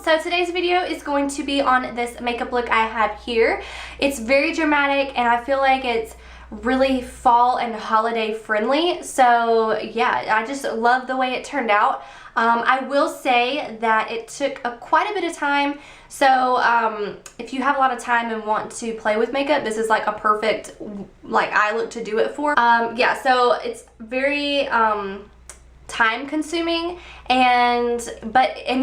So today's video is going to be on this makeup look I have here. It's very dramatic and I feel like it's really fall and holiday friendly. So yeah, I just love the way it turned out. I will say that it took quite a bit of time. So if you have a lot of time and want to play with makeup, this is like a perfect eye look to do it for. Yeah, so it's very time consuming and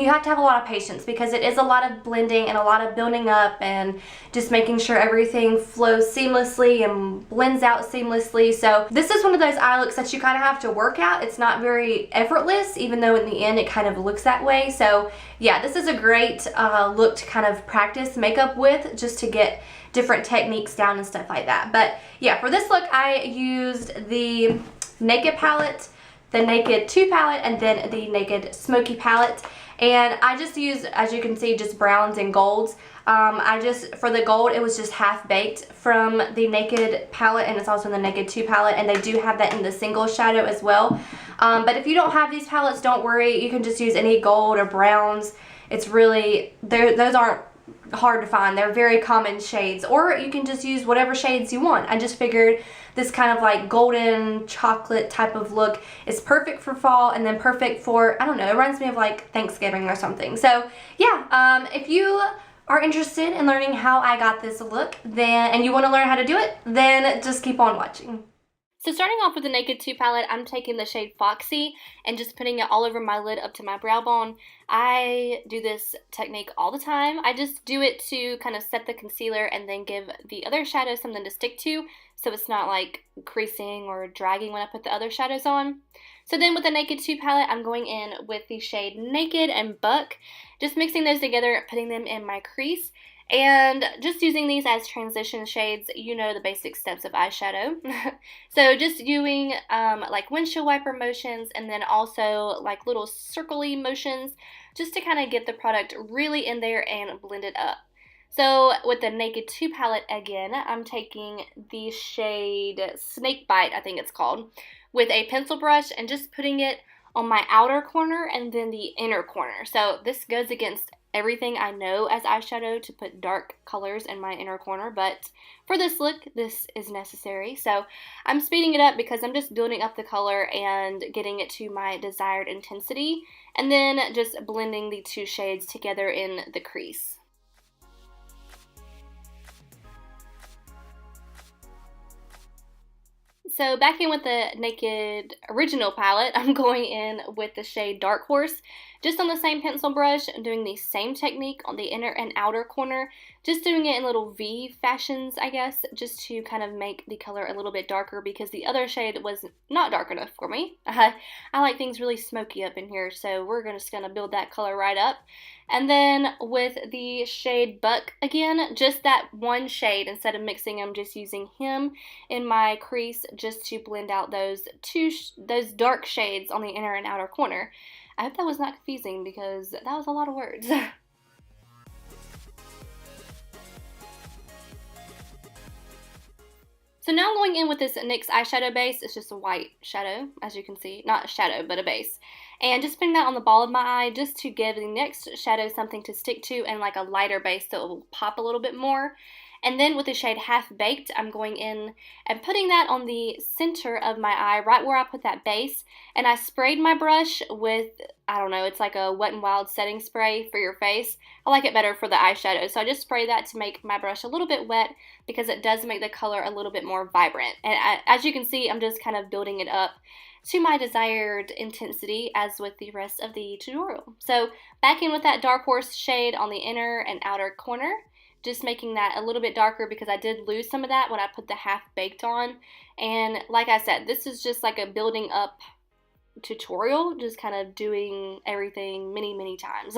you have to have a lot of patience because it is a lot of blending and a lot of building up and just making sure everything flows seamlessly and blends out seamlessly. So this is one of those eye looks that you kind of have to work out. It's not very effortless, even though in the end it kind of looks that way. So yeah, this is a great look to kind of practice makeup with, just to get different techniques down and stuff like that. But yeah, for this look I used the Naked palette, the Naked 2 palette, and then the Naked Smokey palette. And I just used, as you can see, just browns and golds. For the gold, it was just half baked from the Naked palette, and it's also in the Naked 2 palette, and they do have that in the single shadow as well. But if you don't have these palettes, don't worry. You can just use any gold or browns. It's really, those aren't hard to find. They're very common shades, or you can just use whatever shades you want. I just figured this kind of like golden chocolate type of look is perfect for fall, and then perfect for, I don't know, it reminds me of like Thanksgiving or something. So yeah, if you are interested in learning how I got this look and you want to learn how to do it, then just keep on watching. So starting off with the Naked 2 palette, I'm taking the shade Foxy and just putting it all over my lid up to my brow bone. I do this technique all the time. I just do it to kind of set the concealer and then give the other shadows something to stick to, so it's not like creasing or dragging when I put the other shadows on. So then with the Naked 2 palette, I'm going in with the shade Naked and Buck, just mixing those together, putting them in my crease. And just using these as transition shades, you know the basic steps of eyeshadow. So just doing like windshield wiper motions, and then also like little circle-y motions, just to kind of get the product really in there and blend it up. So with the Naked 2 palette again, I'm taking the shade Snakebite, I think it's called, with a pencil brush and just putting it on my outer corner and then the inner corner. So this goes against everything I know as eyeshadow to put dark colors in my inner corner, but for this look, this is necessary. So I'm speeding it up because I'm just building up the color and getting it to my desired intensity, and then just blending the two shades together in the crease. So back in with the Naked original palette, I'm going in with the shade Dark Horse, just on the same pencil brush, doing the same technique on the inner and outer corner, just doing it in little V fashions, I guess, just to kind of make the color a little bit darker because the other shade was not dark enough for me. I like things really smoky up in here, so we're just going to build that color right up. And then with the shade Buck again, just that one shade, instead of mixing them, just using him in my crease just to blend out those dark shades on the inner and outer corner. I hope that was not confusing because that was a lot of words. So now I'm going in with this NYX eyeshadow base. It's just a white shadow, as you can see. Not a shadow, but a base. And just putting that on the ball of my eye just to give the next shadow something to stick to and like a lighter base so it will pop a little bit more. And then with the shade Half Baked, I'm going in and putting that on the center of my eye, right where I put that base. And I sprayed my brush with, I don't know, it's like a Wet n Wild setting spray for your face. I like it better for the eyeshadow, so I just spray that to make my brush a little bit wet because it does make the color a little bit more vibrant. And as you can see, I'm just kind of building it up to my desired intensity as with the rest of the tutorial. So back in with that Dark Horse shade on the inner and outer corner, just making that a little bit darker because I did lose some of that when I put the Half Baked on. And like I said, this is just like a building up tutorial, just kind of doing everything many times.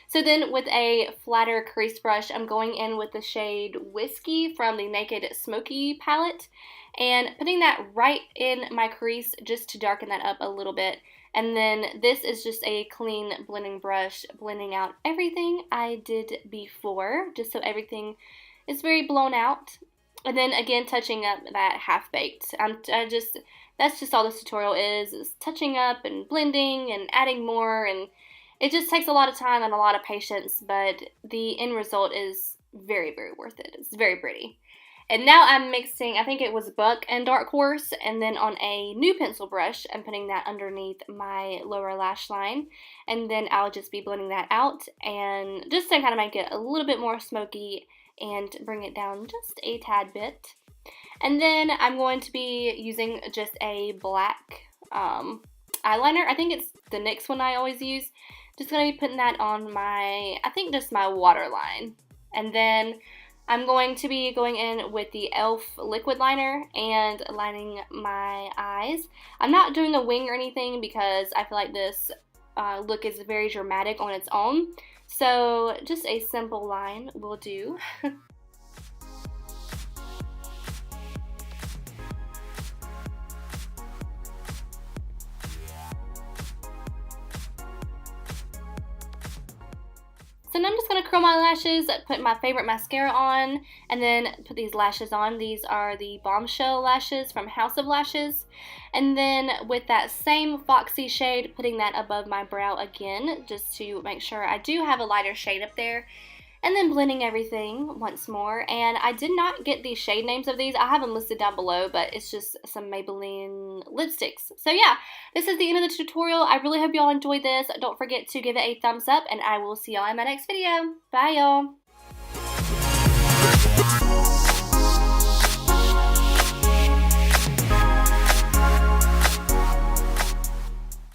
So then with a flatter crease brush, I'm going in with the shade Whiskey from the Naked Smokey palette and putting that right in my crease just to darken that up a little bit. And then this is just a clean blending brush, blending out everything I did before, just so everything is very blown out. And then again, touching up that Half Baked. That's just all this tutorial is touching up and blending and adding more, and It just takes a lot of time and a lot of patience, but the end result is very, very worth it. It's very pretty. And now I'm mixing, I think it was Buck and Dark Horse, and then on a new pencil brush, I'm putting that underneath my lower lash line. And then I'll just be blending that out, and just to kind of make it a little bit more smoky and bring it down just a tad bit. And then I'm going to be using just a black eyeliner. I think it's the NYX one I always use. Just going to be putting that on my, I think just my waterline. And then I'm going to be going in with the e.l.f. liquid liner and lining my eyes. I'm not doing the wing or anything because I feel like this look is very dramatic on its own. So just a simple line will do. So now I'm just going to curl my lashes, put my favorite mascara on, and then put these lashes on. These are the Bombshell lashes from House of Lashes. And then with that same Foxy shade, putting that above my brow again, just to make sure I do have a lighter shade up there. And then blending everything once more. And I did not get the shade names of these. I have them listed down below, but it's just some Maybelline lipsticks. So yeah, this is the end of the tutorial. I really hope y'all enjoyed this. Don't forget to give it a thumbs up, and I will see y'all in my next video. Bye, y'all.